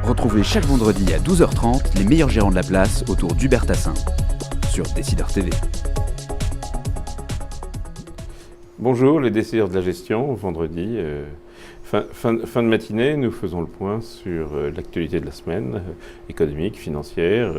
Retrouvez chaque vendredi à 12h30 les meilleurs gérants de la place autour d'Hubert Tassin sur Décideur TV. Bonjour les décideurs de la gestion, vendredi, fin de matinée, nous faisons le point sur l'actualité de la semaine, économique, financière,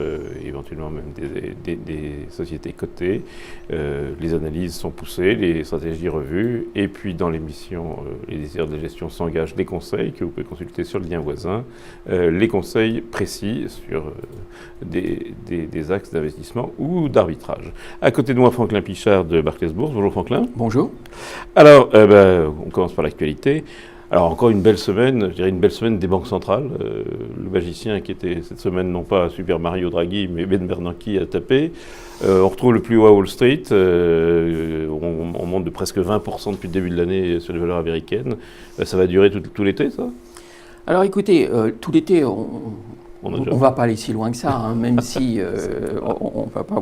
éventuellement même des sociétés cotées. Les analyses sont poussées, les stratégies revues, et puis dans l'émission les décideurs de la gestion s'engagent des conseils que vous pouvez consulter sur le lien voisin, les conseils précis sur des axes d'investissement ou d'arbitrage. À côté de moi, Franklin Pichard de Barclays Bourse. Bonjour Franklin. Bonjour. Alors, on commence par l'actualité. Alors encore une belle semaine, je dirais une belle semaine des banques centrales. Le magicien qui était cette semaine non pas Super Mario Draghi, mais Ben Bernanke a tapé. On retrouve le plus haut à Wall Street. On monte de presque 20% depuis le début de l'année sur les valeurs américaines. Ça va durer tout l'été, ça ? Alors écoutez, tout l'été, on ne va pas aller si loin que ça, hein, même si on ne va pas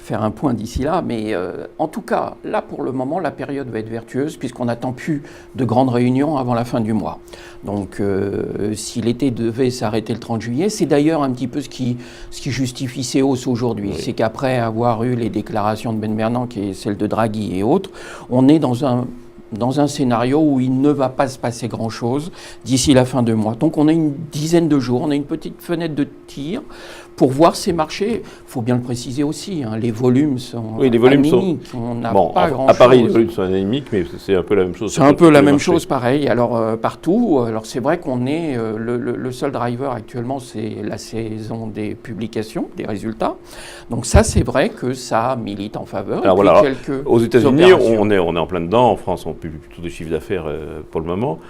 faire un point d'ici là, mais en tout cas, là pour le moment, la période va être vertueuse puisqu'on n'attend plus de grandes réunions avant la fin du mois. Donc si l'été devait s'arrêter le 30 juillet, c'est d'ailleurs un petit peu ce qui justifie ces hausses aujourd'hui. Oui. C'est qu'après avoir eu les déclarations de Ben Bernanke et celles de Draghi et autres, on est dans un scénario où il ne va pas se passer grand-chose d'ici la fin du mois. Donc on a une dizaine de jours, on a une petite fenêtre de tir pour voir ces marchés. Il faut bien le préciser aussi, hein, les volumes sont anémiques. On n'a pas grand-chose. À Paris, les volumes sont anémiques, mais c'est un peu la même chose. C'est un peu la même chose, pareil. Alors partout, alors c'est vrai qu'on est le seul driver actuellement, c'est la saison des publications, des résultats. Donc ça, c'est vrai que ça milite en faveur. Alors voilà, aux États-Unis, on est en plein dedans. En France, on publie plutôt des chiffres d'affaires pour le moment,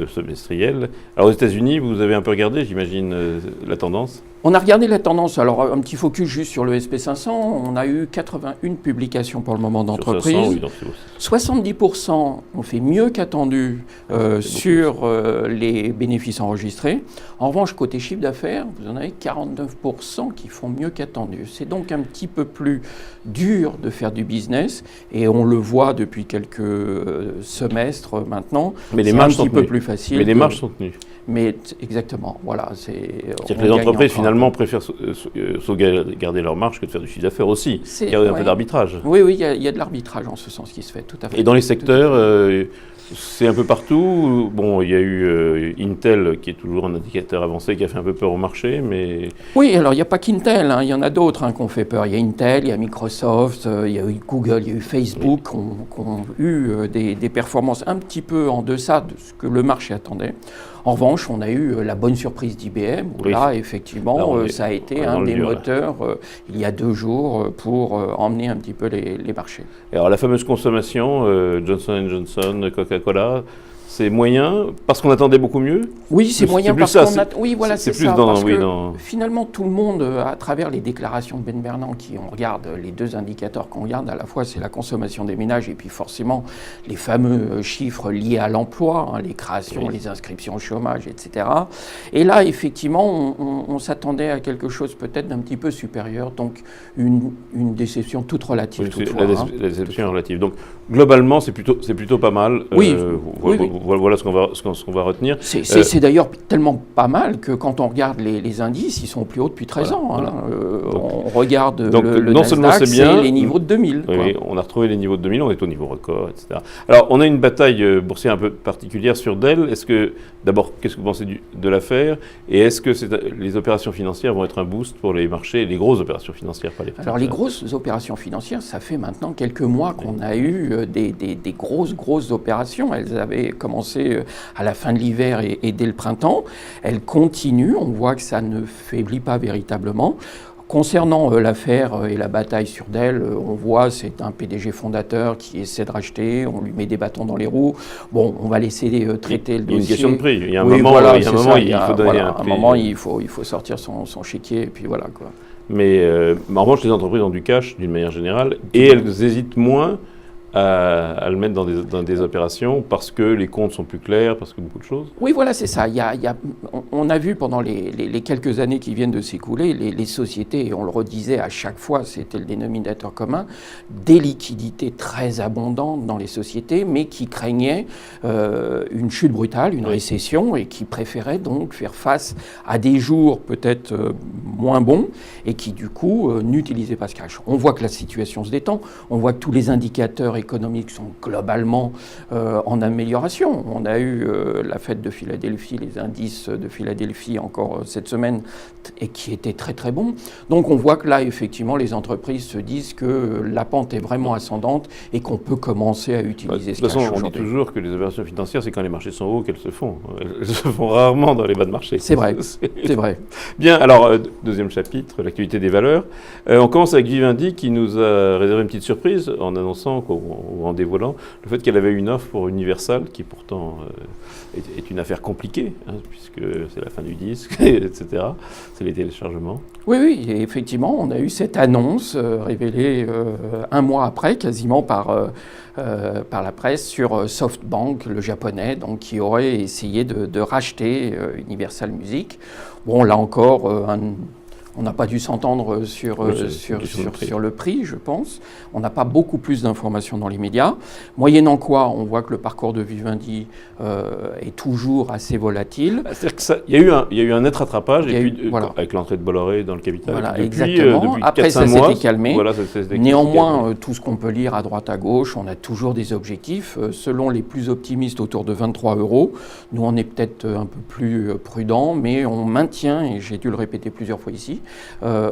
semestriels. Alors aux États-Unis, vous avez un peu regardé, j'imagine, la tendance ? On a regardé la tendance, alors un petit focus juste sur le SP500, on a eu 81 publications pour le moment d'entreprises. 70% ont fait mieux qu'attendu sur les bénéfices enregistrés. En revanche, côté chiffre d'affaires, vous en avez 49% qui font mieux qu'attendu. C'est donc un petit peu plus dur de faire du business et on le voit depuis quelques semestres maintenant. Mais les marges sont un petit peu plus facile. Mais les marges sont tenues. Mais exactement, voilà. C'est-à-dire que les entreprises, finalement, préfèrent sauvegarder leur marge que de faire du chiffre d'affaires aussi. Il y a un peu d'arbitrage. Oui, il y a de l'arbitrage en ce sens qui se fait, tout à fait. Et dans les secteurs, c'est un peu partout. Bon, il y a eu Intel, qui est toujours un indicateur avancé, qui a fait un peu peur au marché, mais... Oui, alors il n'y a pas qu'Intel, hein, il y en a d'autres qui ont fait peur. Il y a Intel, il y a Microsoft, il y a eu Google, il y a eu Facebook, qui ont eu des performances un petit peu en deçà de ce que le marché attendait. En revanche, on a eu la bonne surprise d'IBM, où là, effectivement, ça a été un des moteurs il y a 2 jours pour emmener un petit peu les marchés. Et alors la fameuse consommation, Johnson & Johnson, Coca-Cola, c'est moyen parce qu'on attendait beaucoup mieux. Oui, c'est moyen parce qu'on attend. Oui, voilà, c'est ça. Parce que finalement, tout le monde, à travers les déclarations de Ben Bernanke, on regarde les 2 indicateurs qu'on regarde, à la fois c'est la consommation des ménages et puis forcément les fameux chiffres liés à l'emploi, hein, les créations, les inscriptions au chômage, etc. Et là, effectivement, on s'attendait à quelque chose peut-être d'un petit peu supérieur, donc une déception toute relative. La déception relative. Donc globalement, c'est plutôt pas mal. Oui. Voilà ce qu'on va retenir. C'est d'ailleurs tellement pas mal que quand on regarde les indices, ils sont au plus haut depuis 13 ans. Voilà. On regarde le non seulement Nasdaq, c'est bien, les niveaux de 2000. Oui, on a retrouvé les niveaux de 2000, on est au niveau record, etc. Alors, on a une bataille boursière un peu particulière sur Dell. D'abord, qu'est-ce que vous pensez de l'affaire ? Et est-ce que les opérations financières vont être un boost pour les marchés, les grosses opérations financières, pas les petites ? Alors, les grosses opérations financières, ça fait maintenant quelques mois qu'on a eu des grosses opérations. Elles avaient commencé à la fin de l'hiver et dès le printemps. Elles continuent, on voit que ça ne faiblit pas véritablement. Concernant l'affaire et la bataille sur Dell, on voit c'est un PDG fondateur qui essaie de racheter, on lui met des bâtons dans les roues. Bon, on va laisser traiter le dossier. Il y a une question de prix. Il y a un moment, il faut sortir son chéquier et puis voilà quoi. Mais en revanche, les entreprises ont du cash d'une manière générale et elles hésitent moins à le mettre dans des opérations parce que les comptes sont plus clairs, parce que beaucoup de choses. Oui, voilà, c'est ça. on a vu pendant les quelques années qui viennent de s'écouler, les sociétés, et on le redisait à chaque fois, c'était le dénominateur commun, des liquidités très abondantes dans les sociétés, mais qui craignaient une chute brutale, une récession, et qui préféraient donc faire face à des jours peut-être moins bons, et qui du coup n'utilisaient pas ce cash. On voit que la situation se détend, on voit que tous les indicateurs économiques sont globalement en amélioration. On a eu la fête de Philadelphie, les indices de Philadelphie encore cette semaine, et qui étaient très très bons. Donc on voit que là, effectivement, les entreprises se disent que la pente est vraiment ascendante et qu'on peut commencer à utiliser ce cash aujourd'hui. De toute façon, on dit toujours que les opérations financières, c'est quand les marchés sont hauts qu'elles se font. Elles se font rarement dans les bas de marché. C'est vrai, c'est vrai. Bien, alors, deuxième chapitre, l'actualité des valeurs. On commence avec Vivendi qui nous a réservé une petite surprise en annonçant ou en dévoilant le fait qu'elle avait une offre pour Universal, qui pourtant est une affaire compliquée, hein, puisque c'est la fin du disque, etc. C'est les téléchargements. Oui, et effectivement, on a eu cette annonce révélée un mois après, quasiment par la presse, sur SoftBank, le japonais, donc, qui aurait essayé de racheter Universal Music. Bon, là encore, on n'a pas dû s'entendre sur le prix, je pense. On n'a pas beaucoup plus d'informations dans les médias. Moyennant quoi, on voit que le parcours de Vivendi est toujours assez volatile. C'est-à-dire qu'il y a eu un net rattrapage, avec l'entrée de Bolloré dans le capital. Voilà, exactement. Après, ça s'était calmé. Voilà, Néanmoins, tout ce qu'on peut lire à droite à gauche, on a toujours des objectifs. Selon les plus optimistes, autour de 23 €. Nous, on est peut-être un peu plus prudents, mais on maintient, et j'ai dû le répéter plusieurs fois ici,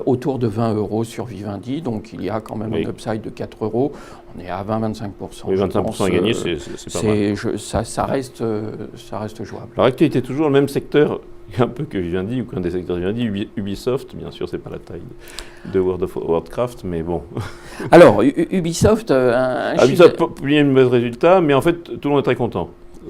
autour de 20 € sur Vivendi, donc il y a quand même un upside de 4 €. On est à 20-25%. Oui, 25% à gagner, c'est pas mal. Ça reste jouable. Alors, l'actualité est toujours le même secteur, un peu que Vivendi, ou qu'un des secteurs de Vivendi, Ubisoft, bien sûr, c'est pas la taille de World of Warcraft, mais bon. Alors, Ubisoft, Ubisoft publie un mauvais résultat, mais en fait, tout le monde est très content.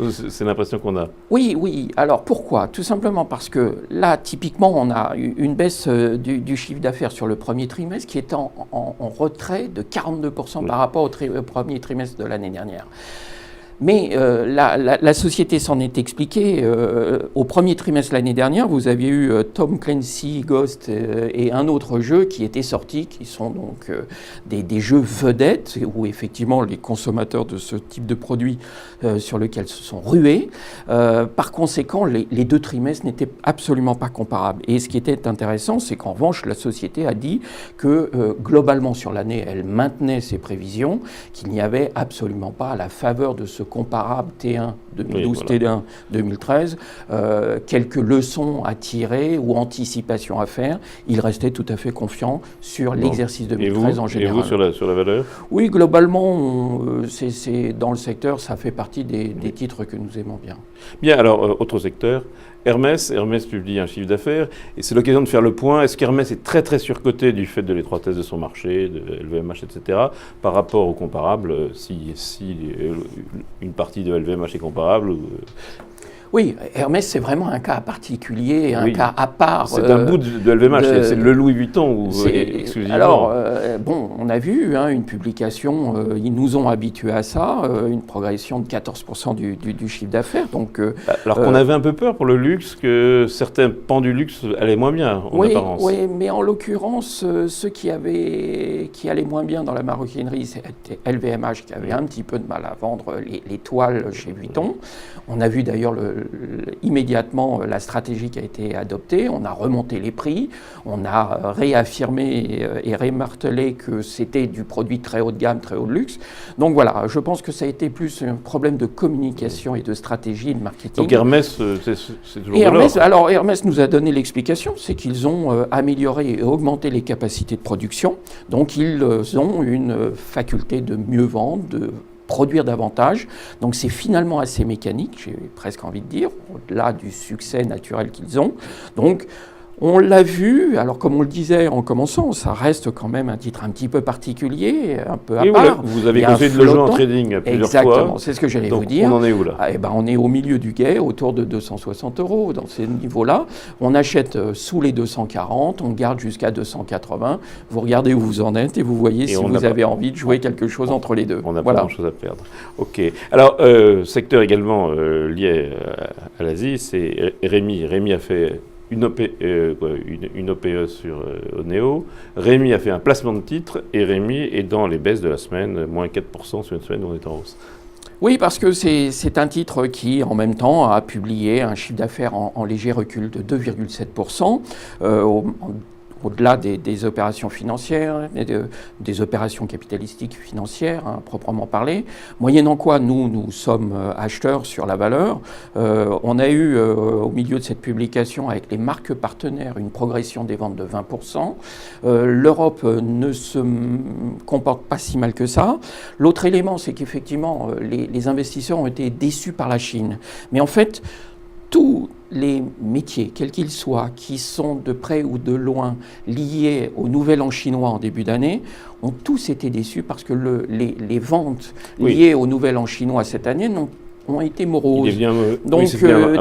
C'est l'impression qu'on a. Oui. Alors pourquoi ? Tout simplement parce que là, typiquement, on a une baisse du chiffre d'affaires sur le premier trimestre qui est en retrait de 42% par rapport au premier trimestre de l'année dernière. Mais la société s'en est expliquée. Au premier trimestre l'année dernière, vous aviez eu Tom Clancy, Ghost et un autre jeu qui étaient sortis, qui sont donc des jeux vedettes, où effectivement les consommateurs de ce type de produit sur lequel se sont rués. Par conséquent, les deux trimestres n'étaient absolument pas comparables. Et ce qui était intéressant, c'est qu'en revanche, la société a dit que globalement sur l'année, elle maintenait ses prévisions, qu'il n'y avait absolument pas à la faveur de ce comparable T1 2012, T1 2013, quelques leçons à tirer ou anticipations à faire. Il restait tout à fait confiant sur l'exercice 2013 en général. Et vous sur la valeur ? Oui, globalement, c'est dans le secteur, ça fait partie des titres que nous aimons bien. Bien, alors, autre secteur. Hermès publie un chiffre d'affaires et c'est l'occasion de faire le point. Est-ce qu'Hermès est très très surcoté du fait de l'étroitesse de son marché, de LVMH, etc., par rapport au comparable, si une partie de LVMH est comparable Oui, Hermès, c'est vraiment un cas particulier, un cas à part. C'est un bout de LVMH, c'est le Louis Vuitton exclusivement. Alors, on a vu une publication, ils nous ont habitués à ça, une progression de 14% du chiffre d'affaires. Donc, alors qu'on avait un peu peur pour le luxe, que certains pans du luxe allaient moins bien en apparence. Oui, mais en l'occurrence, ceux qui allaient moins bien dans la maroquinerie, c'était LVMH qui avait un petit peu de mal à vendre les toiles chez Vuitton. On a vu d'ailleurs immédiatement la stratégie qui a été adoptée. On a remonté les prix, on a réaffirmé et remartelé que c'était du produit très haut de gamme, très haut de luxe. Donc voilà, je pense que ça a été plus un problème de communication et de stratégie et de marketing. Donc Hermès, c'est toujours Hermès, alors Hermès nous a donné l'explication, c'est qu'ils ont amélioré et augmenté les capacités de production. Donc ils ont une faculté de mieux vendre, de produire davantage. Donc c'est finalement assez mécanique, j'ai presque envie de dire, au-delà du succès naturel qu'ils ont. Donc On l'a vu, alors comme on le disait en commençant, ça reste quand même un titre un petit peu particulier, un peu à part. Vous avez conseillé de le jouer en trading plusieurs fois. Exactement, c'est ce que j'allais vous dire. On en est où là? On est au milieu du guet, autour de 260 €, dans ces niveaux-là. On achète sous les 240, on garde jusqu'à 280. Vous regardez où vous en êtes et vous voyez si vous avez envie de jouer quelque chose entre les deux. On n'a pas grand-chose à perdre. Ok. Alors, secteur également lié à l'Asie, c'est Rémi. Rémi a fait une OPE sur Oneo. Rémi a fait un placement de titre et Rémi est dans les baisses de la semaine, moins 4% sur une semaine où on est en hausse. Oui, parce que c'est un titre qui, en même temps, a publié un chiffre d'affaires en léger recul de 2,7%. Au-delà des opérations financières, des opérations capitalistiques financières, proprement parlé, moyennant quoi nous sommes acheteurs sur la valeur. On a eu, au milieu de cette publication, avec les marques partenaires, une progression des ventes de 20%. L'Europe ne se comporte pas si mal que ça. L'autre élément, c'est qu'effectivement, les investisseurs ont été déçus par la Chine. Mais en fait, tous les métiers, quels qu'ils soient, qui sont de près ou de loin liés au Nouvel An chinois en début d'année, ont tous été déçus parce que les ventes liées au Nouvel An chinois cette année ont été moroses. Donc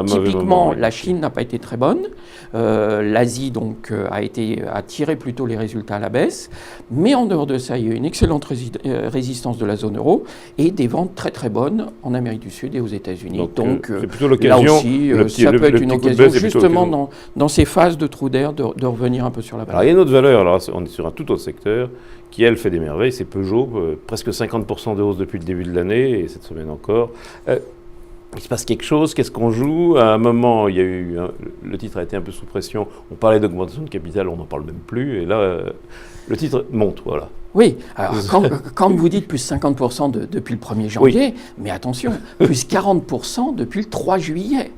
typiquement, la Chine n'a pas été très bonne. L'Asie donc a tiré plutôt les résultats à la baisse. Mais en dehors de ça, il y a eu une excellente résistance de la zone euro et des ventes très très bonnes en Amérique du Sud et aux États-Unis. Donc c'est plutôt l'occasion. Là aussi, ça peut être une occasion justement dans ces phases de trou d'air de revenir un peu sur la valeur. Alors il y a une autre valeur, alors on est sur un tout autre secteur, qui elle fait des merveilles, c'est Peugeot, presque 50% de hausse depuis le début de l'année, et cette semaine encore. Il se passe quelque chose, qu'est-ce qu'on joue? À un moment, il y a eu le titre a été un peu sous pression, on parlait d'augmentation de capital, on n'en parle même plus, et là, le titre monte, voilà. Oui, alors quand vous dites plus 50% depuis le 1er janvier, mais attention, plus 40% depuis le 3 juillet.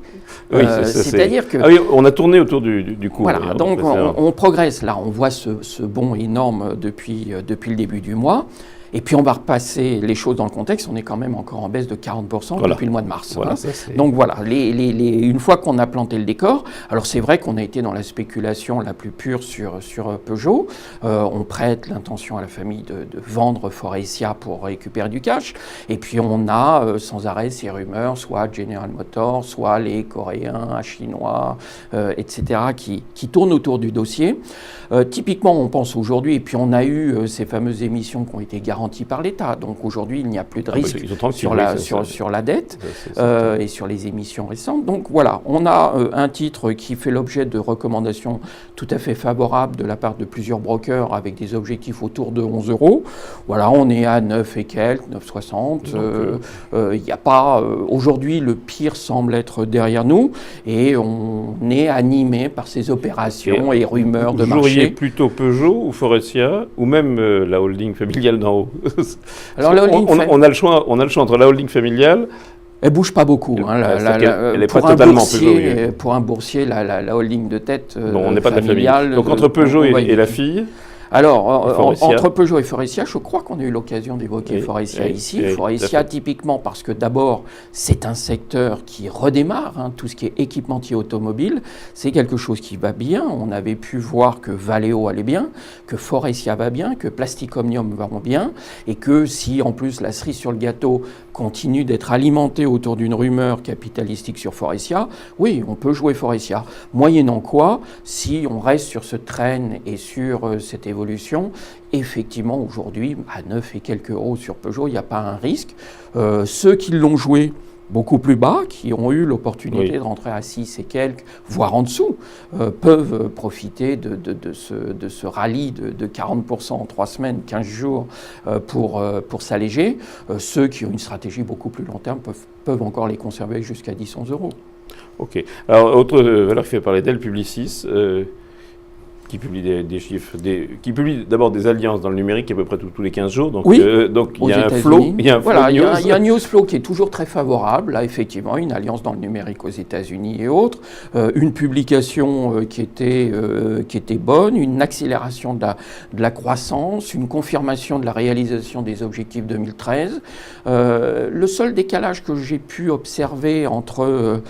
C'est-à-dire que... Ah oui, on a tourné autour du cours. Voilà, donc on progresse. Là, on voit ce bond énorme depuis le début du mois. Et puis on va repasser les choses dans le contexte, on est quand même encore en baisse de 40% depuis le mois de mars. Voilà, donc voilà, une fois qu'on a planté le décor, alors c'est vrai qu'on a été dans la spéculation la plus pure sur Peugeot. On prête l'intention à la famille de vendre Faurecia pour récupérer du cash. Et puis on a sans arrêt ces rumeurs, soit General Motors, soit les Coréens, Chinois, etc. qui tournent autour du dossier. Typiquement, on pense aujourd'hui, et puis on a eu ces fameuses émissions qui ont été garanties par l'État. Donc aujourd'hui, il n'y a plus de risque sur la dette et sur les émissions récentes. Donc voilà, on a un titre qui fait l'objet de recommandations tout à fait favorables de la part de plusieurs brokers avec des objectifs autour de 11 €. Voilà, on est à 9 et quelques, 9,60. Il n'y a pas... aujourd'hui, le pire semble être derrière nous et on est animé par ces opérations et rumeurs de marché. Plutôt Peugeot ou Faurecia ou même la holding familiale d'en haut. Alors, on a le choix entre la holding familiale. Elle bouge pas beaucoup. Elle n'est pas totalement Peugeot. Pour un boursier, la holding de tête on n'est pas de la familiale. Donc entre Peugeot et la fille. Alors, entre Peugeot et Faurecia, je crois qu'on a eu l'occasion d'évoquer Faurecia ici. Faurecia, typiquement, parce que d'abord, c'est un secteur qui redémarre, tout ce qui est équipementier automobile, c'est quelque chose qui va bien. On avait pu voir que Valeo allait bien, que Faurecia va bien, que Plastic Omnium va bien, et que si, en plus, la cerise sur le gâteau continue d'être alimentée autour d'une rumeur capitalistique sur Faurecia, oui, on peut jouer Faurecia. Moyennant quoi, si on reste sur ce train et sur cette évolution, effectivement, aujourd'hui, à 9 et quelques euros sur Peugeot, il n'y a pas un risque. Ceux qui l'ont joué beaucoup plus bas, qui ont eu l'opportunité de rentrer à 6 et quelques, voire en dessous, peuvent profiter de ce rallye de 40% en 3 semaines, 15 jours pour s'alléger. Ceux qui ont une stratégie beaucoup plus long terme peuvent encore les conserver jusqu'à 10-11 euros. Ok. Alors, autre valeur qui fait parler d'elle, Publicis. qui publie des chiffres, qui publie d'abord des alliances dans le numérique à peu près tous les 15 jours. Donc, oui, donc il y a un flow. Il y a un voilà, news. Il y a un news flow qui est toujours très favorable. Là, effectivement, une alliance dans le numérique aux États-Unis et autres, une publication qui était bonne, une accélération de la croissance, une confirmation de la réalisation des objectifs 2013. Le seul décalage que j'ai pu observer entre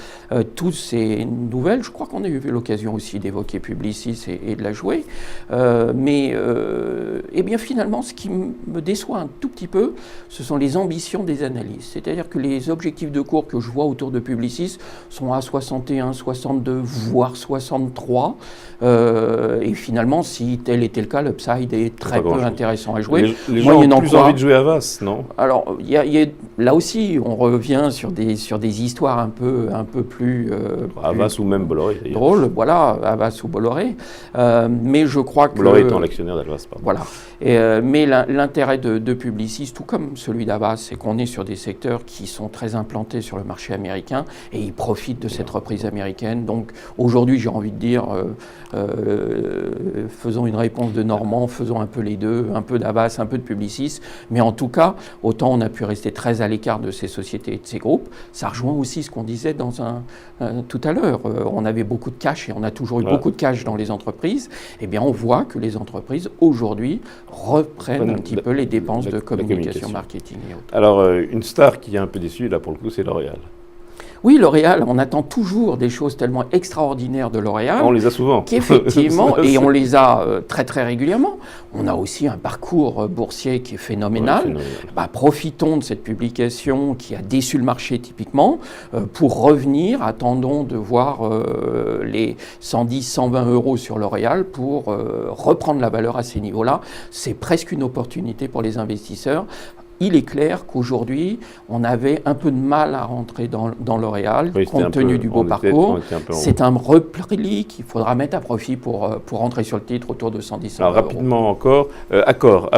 toutes ces nouvelles, je crois qu'on a eu l'occasion aussi d'évoquer Publicis et de la jouer. Eh bien finalement, ce qui me déçoit un tout petit peu, ce sont les ambitions des analystes. C'est-à-dire que les objectifs de cours que je vois autour de Publicis sont à 61, 62, voire 63. Et finalement, si tel était le cas, l'upside est très peu intéressant à jouer. Les gens ont plus envie de jouer à Havas, non? Alors, là aussi, on revient sur des histoires un peu plus... Havas ou même Bolloré, d'ailleurs. Drôle, voilà, Havas ou Bolloré. Mais je crois que... Bolloré étant l'actionnaire d'Havas, pardon. Voilà. Mais l'intérêt de Publicis, tout comme celui d'Havas, c'est qu'on est sur des secteurs qui sont très implantés sur le marché américain et ils profitent de cette reprise américaine. Donc aujourd'hui, j'ai envie de dire, faisons une réponse de Normand, faisons un peu les deux, un peu d'Havas, un peu de Publicis. Mais en tout cas, autant on a pu rester très à l'écart de ces sociétés et de ces groupes, ça rejoint aussi ce qu'on disait tout à l'heure. On avait beaucoup de cash et on a toujours eu beaucoup de cash dans les entreprises. Eh bien, on voit que les entreprises, aujourd'hui, reprennent un petit peu les dépenses de communication, marketing et autres. Alors, une star qui est un peu déçue, là, pour le coup, c'est L'Oréal. Oui, L'Oréal, on attend toujours des choses tellement extraordinaires de L'Oréal. On les a souvent. Qu'effectivement, et on les a très très régulièrement. On a aussi un parcours boursier qui est phénoménal. Profitons de cette publication qui a déçu le marché typiquement pour revenir. Attendons de voir les 110, 120 euros sur L'Oréal pour reprendre la valeur à ces niveaux-là. C'est presque une opportunité pour les investisseurs. Il est clair qu'aujourd'hui, on avait un peu de mal à rentrer dans L'Oréal, compte tenu du beau parcours. C'est un repli qu'il faudra mettre à profit pour rentrer sur le titre autour de 110 euros. Alors rapidement encore, Accor,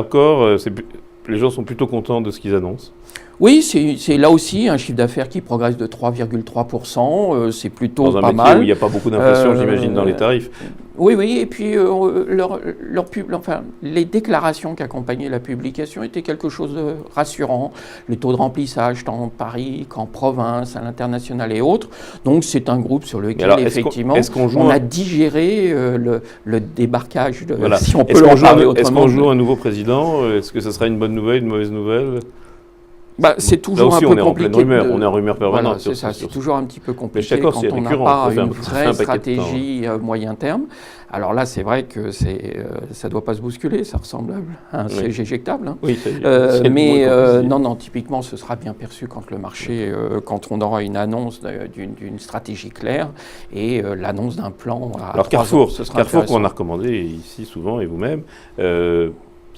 les gens sont plutôt contents de ce qu'ils annoncent. Oui, c'est là aussi un chiffre d'affaires qui progresse de 3,3%, c'est plutôt pas mal. Dans un métier où il n'y a pas beaucoup d'inflation, j'imagine, dans les tarifs. Oui, et puis les déclarations qui accompagnaient la publication étaient quelque chose de rassurant. Le taux de remplissage tant en Paris qu'en province, à l'international et autres. Donc c'est un groupe sur lequel, alors, effectivement, on a digéré le débarquage, si on peut l'en parler autrement. Est-ce qu'on joue un nouveau président? Est-ce que ce sera une bonne nouvelle, une mauvaise nouvelle? C'est toujours un peu compliqué. On est en rumeur permanente. Voilà, c'est ça. C'est toujours un petit peu compliqué quand on n'a pas une vraie stratégie moyen terme. Alors là, c'est vrai que ça ne doit pas se bousculer. Ça ressemble à un siège éjectable. Hein. Oui, mais non, typiquement, ce sera bien perçu quand le marché, quand on aura une annonce d'une stratégie claire et l'annonce d'un plan. Alors Carrefour, qu'on a recommandé ici souvent et vous-même.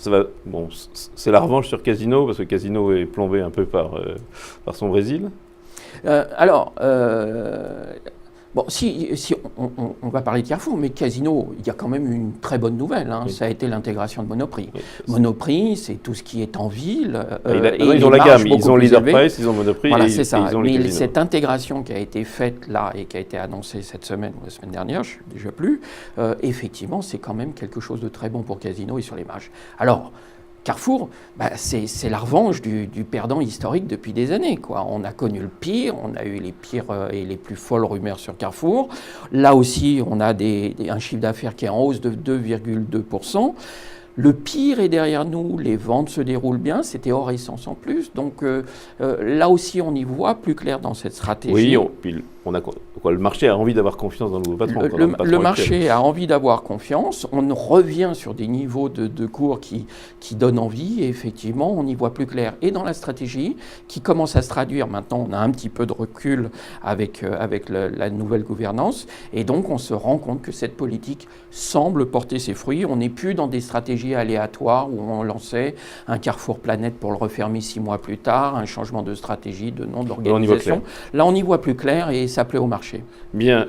C'est la revanche sur Casino, parce que Casino est plombé un peu par son Brésil. Si on va parler de Carrefour, mais Casino, il y a quand même une très bonne nouvelle. Hein. Oui. Ça a été l'intégration de Monoprix. Oui, Monoprix, c'est tout ce qui est en ville. Ils ont la gamme, ils ont Leader Price, ils ont Monoprix. Voilà, c'est ça. Mais cette intégration qui a été faite là et qui a été annoncée cette semaine ou la semaine dernière, je ne sais déjà plus, effectivement, c'est quand même quelque chose de très bon pour Casino et sur les marges. Alors, Carrefour, c'est la revanche du perdant historique depuis des années, quoi. On a connu le pire, on a eu les pires et les plus folles rumeurs sur Carrefour. Là aussi, on a un chiffre d'affaires qui est en hausse de 2,2%. Le pire est derrière nous, les ventes se déroulent bien, c'était hors essence en plus. Donc là aussi, on y voit plus clair dans cette stratégie. Oui, le marché a envie d'avoir confiance dans le nouveau patron. Le marché a envie d'avoir confiance. On revient sur des niveaux de cours qui donnent envie. Et effectivement, on y voit plus clair. Et dans la stratégie, qui commence à se traduire maintenant, on a un petit peu de recul avec la nouvelle gouvernance. Et donc, on se rend compte que cette politique semble porter ses fruits. On n'est plus dans des stratégies aléatoires où on lançait un Carrefour Planète pour le refermer 6 mois plus tard, un changement de stratégie, de nom, d'organisation. Là, on y voit plus clair et ça plaît au marché. Bien.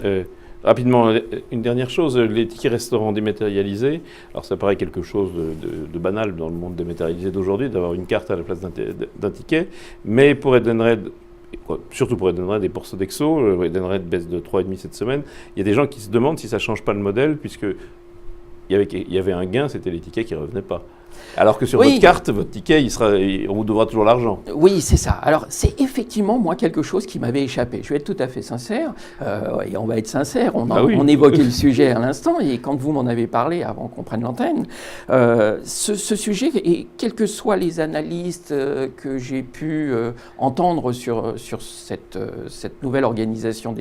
Rapidement, une dernière chose, les tickets restaurants dématérialisés. Alors ça paraît quelque chose de banal dans le monde dématérialisé d'aujourd'hui, d'avoir une carte à la place d'un ticket, mais pour Edenred, surtout pour Edenred et pour Sodexo, Edenred baisse de 3,5 cette semaine, il y a des gens qui se demandent si ça ne change pas le modèle, puisque y avait un gain, c'était les tickets qui ne revenaient pas. Alors que sur votre carte, votre ticket, on vous devra toujours l'argent. Oui, c'est ça. Alors, c'est effectivement, moi, quelque chose qui m'avait échappé. Je vais être tout à fait sincère, et on va être sincère. On évoquait le sujet à l'instant, et quand vous m'en avez parlé avant qu'on prenne l'antenne, ce sujet, et quels que soient les analystes que j'ai pu entendre sur cette nouvelle organisation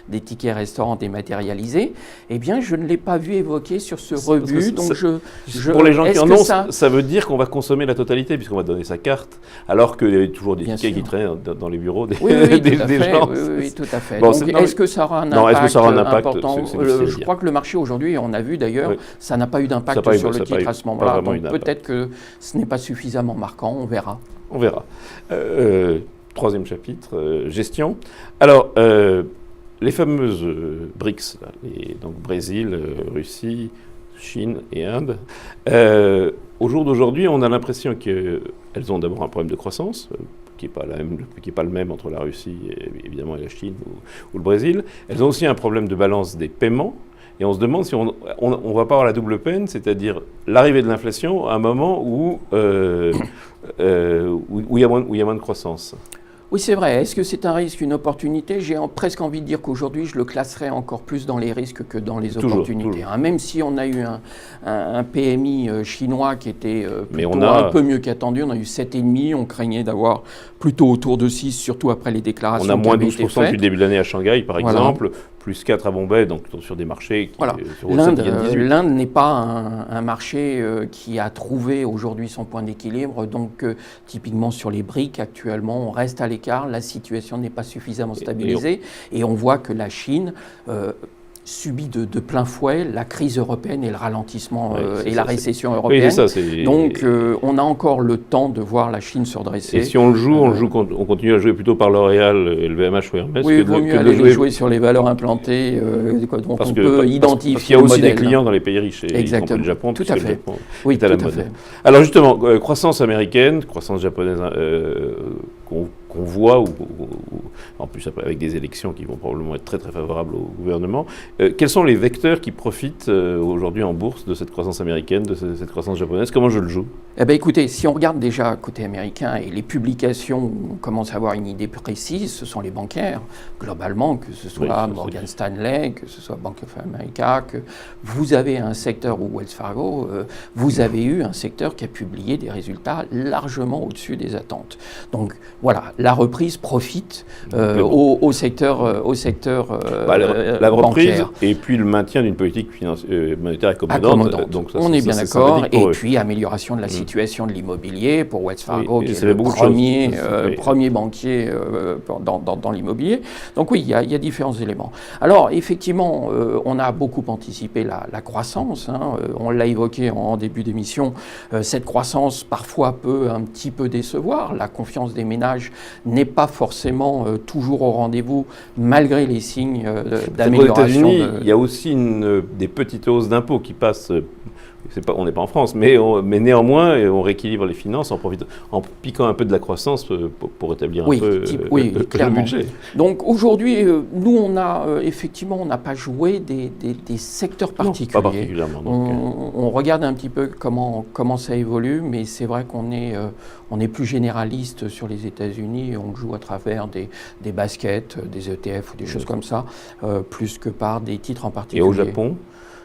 des tickets restaurants dématérialisés, eh bien, je ne l'ai pas vu évoqué sur ce rebut. Donc, pour les gens qui en ont, ça veut dire qu'on va consommer la totalité, puisqu'on va donner sa carte, alors qu'il y a toujours des tickets qui traînent dans les bureaux des gens. Oui, tout à fait. Bon, donc, est-ce que ça aura un impact important? Je crois que le marché aujourd'hui, on a vu d'ailleurs, ça n'a pas eu d'impact sur le titre à ce moment-là. Donc peut-être que ce n'est pas suffisamment marquant, on verra. On verra. Troisième chapitre, gestion. Alors, les fameuses BRICS, donc Brésil, Russie, Chine et Inde, au jour d'aujourd'hui, on a l'impression qu'elles ont d'abord un problème de croissance, qui n'est pas le même entre la Russie et évidemment la Chine ou le Brésil. Elles ont aussi un problème de balance des paiements, et on se demande si on ne va pas avoir la double peine, c'est-à-dire l'arrivée de l'inflation à un moment où il y a moins de croissance. Oui, c'est vrai. Est-ce que c'est un risque, une opportunité? J'ai presque envie de dire qu'aujourd'hui, je le classerais encore plus dans les risques que dans les opportunités. Toujours. Même si on a eu un PMI chinois qui était un peu mieux qu'attendu, on a eu 7,5, on craignait d'avoir plutôt autour de 6, surtout après les déclarations. On a moins 12% depuis le début de l'année à Shanghai, par exemple. Plus 4 à Bombay, donc sur des marchés qui l'Inde n'est pas un marché qui a trouvé aujourd'hui son point d'équilibre. Donc, typiquement sur les BRICS, actuellement, on reste à l'écart. La situation n'est pas suffisamment stabilisée. Et on voit que la Chine subit de plein fouet la crise européenne et le ralentissement la récession européenne. Donc, on a encore le temps de voir la Chine se redresser. Et si on le joue, on continue à jouer plutôt par L'Oréal et le VMH ou Hermès. Oui, il vaut mieux aller jouer sur les valeurs implantées, dont on peut identifier parce qu'il y a aussi des clients dans les pays riches, y compris le Japon. Tout à fait. Oui, tout à fait. Alors justement, croissance américaine, croissance japonaise qu'on voit, en plus avec des élections qui vont probablement être très très favorables au gouvernement. Quels sont les vecteurs qui profitent aujourd'hui en bourse de cette croissance américaine, de cette croissance japonaise? Comment je le joue? Eh bien, écoutez, si on regarde déjà côté américain et les publications où on commence à avoir une idée précise, ce sont les bancaires, globalement, que ce soit Morgan Stanley, que ce soit Bank of America, que vous avez un secteur ou Wells Fargo, vous avez eu un secteur qui a publié des résultats largement au-dessus des attentes. Donc voilà, la reprise profite au secteur la reprise bancaire. Et puis le maintien d'une politique monétaire accommodante. Donc ça, on est bien d'accord. Et puis amélioration de la situation de l'immobilier pour Wells Fargo, qui est le premier banquier dans l'immobilier. Donc oui, il y a différents éléments. Alors effectivement, on a beaucoup anticipé la croissance. On l'a évoqué en début d'émission. Cette croissance parfois peut un petit peu décevoir. La confiance des ménages n'est pas forcément toujours au rendez-vous, malgré les signes d'amélioration. Aux États-Unis, il y a aussi des petites hausses d'impôts qui passent. On n'est pas en France, mais néanmoins, on rééquilibre les finances en piquant un peu de la croissance pour rétablir un peu le budget. Donc aujourd'hui, nous, on n'a pas joué des secteurs particuliers. Non, pas particulièrement. On regarde un petit peu comment ça évolue, mais c'est vrai qu'on est plus généraliste sur les États-Unis. On joue à travers des baskets, des ETF ou des choses comme ça, plus que par des titres en particulier. Et au Japon ?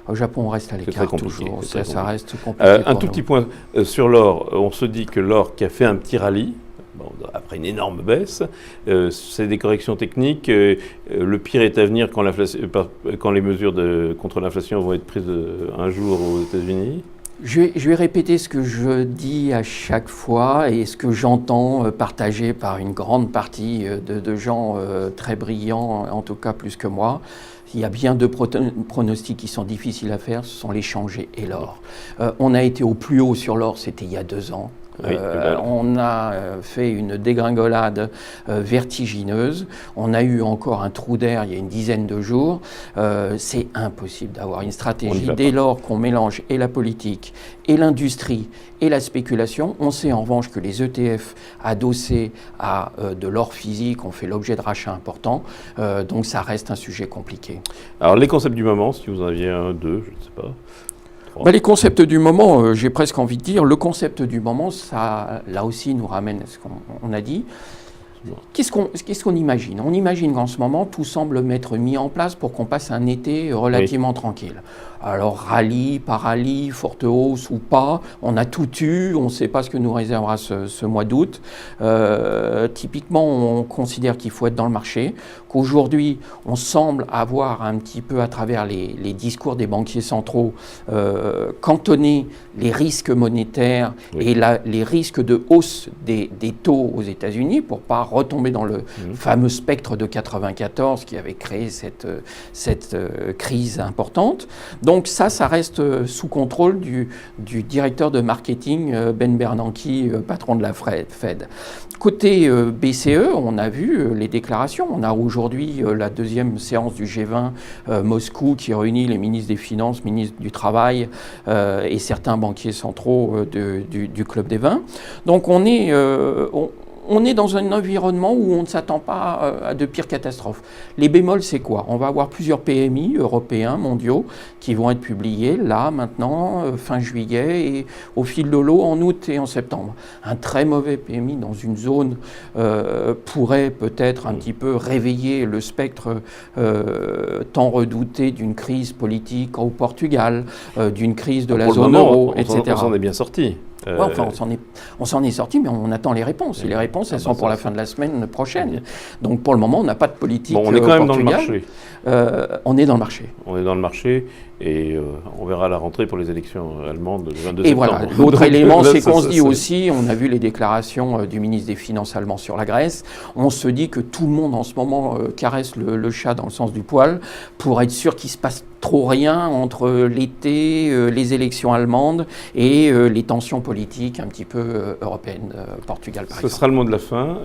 Au Japon, on reste à l'écart toujours. Ça reste compliqué. Un tout petit point sur l'or. On se dit que l'or qui a fait un petit rallye, après une énorme baisse, c'est des corrections techniques. Le pire est à venir quand les mesures contre l'inflation vont être prises un jour aux États-Unis. Je vais répéter ce que je dis à chaque fois et ce que j'entends partagé par une grande partie de gens très brillants, en tout cas plus que moi. Il y a bien deux pronostics qui sont difficiles à faire, ce sont les changes et l'or. On a été au plus haut sur l'or, c'était il y a 2 ans. On a fait une dégringolade vertigineuse. On a eu encore un trou d'air il y a une dizaine de jours. C'est impossible d'avoir une stratégie dès lors qu'on mélange et la politique et l'industrie et la spéculation. On sait en revanche que les ETF adossés à de l'or physique ont fait l'objet de rachats importants. Donc ça reste un sujet compliqué. Alors les concepts du moment, si vous en aviez 1, 2, je ne sais pas. Les concepts du moment, j'ai presque envie de dire, le concept du moment, ça, là aussi, nous ramène à ce qu'on a dit. Qu'est-ce qu'on imagine? On imagine qu'en ce moment, tout semble m'être mis en place pour qu'on passe un été relativement tranquille. Alors, rallye, pas rallye, forte hausse ou pas, on a tout eu, on ne sait pas ce que nous réservera ce mois d'août. Typiquement, on considère qu'il faut être dans le marché, qu'aujourd'hui, on semble avoir un petit peu, à travers les discours des banquiers centraux, cantonné les risques monétaires et les risques de hausse des taux aux États-Unis pour ne pas retomber dans le fameux spectre de 94 qui avait créé cette crise importante. Donc ça reste sous contrôle du directeur de marketing Ben Bernanke, patron de la Fed. Côté BCE, on a vu les déclarations. On a aujourd'hui la deuxième séance du G20 Moscou qui réunit les ministres des Finances, ministres du Travail et certains banquiers centraux du Club des 20. Donc on est dans un environnement où on ne s'attend pas à de pires catastrophes. Les bémols, c'est quoi? On va avoir plusieurs PMI européens, mondiaux, qui vont être publiés là, maintenant, fin juillet, et au fil de l'eau, en août et en septembre. Un très mauvais PMI dans une zone pourrait peut-être un petit peu réveiller le spectre tant redouté d'une crise politique au Portugal, d'une crise de la zone euro, etc. On s'en est bien sorti. Enfin, on s'en est sorti, mais on attend les réponses. Et les réponses, elles sont pour la fin de la semaine prochaine. Donc, pour le moment, on n'a pas de politique. Bon, on est quand même dans le marché. On est dans le marché. On est dans le marché et on verra la rentrée pour les élections allemandes le 22 septembre. Et voilà, l'autre élément, c'est qu'on se dit aussi, on a vu les déclarations du ministre des Finances allemand sur la Grèce, on se dit que tout le monde en ce moment caresse le chat dans le sens du poil pour être sûr qu'il se passe trop rien entre l'été, les élections allemandes et les tensions politiques un petit peu européennes, Portugal par exemple. Ce sera le mot de la fin.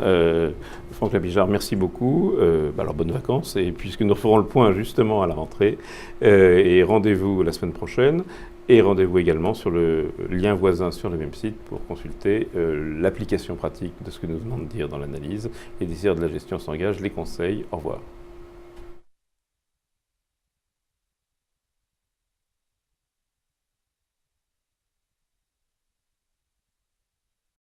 Franck Lapijard, merci beaucoup. Alors bonnes vacances, et puisque nous referons le point justement à la rentrée, et rendez-vous la semaine prochaine, et rendez-vous également sur le lien voisin sur le même site pour consulter l'application pratique de ce que nous venons de dire dans l'analyse. Les décideurs de la gestion s'engagent, les conseils. Au revoir.